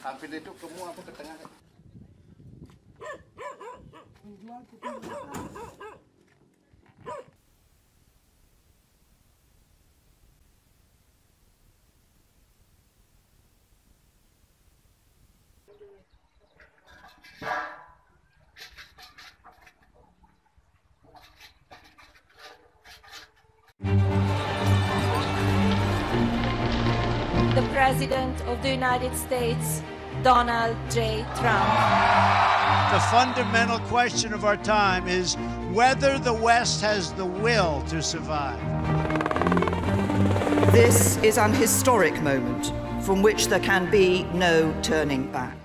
Hampir itu semua apa ke tengah. The President of the United States, Donald J. Trump. The fundamental question of our time is whether the West has the will to survive. This is an historic moment from which there can be no turning back.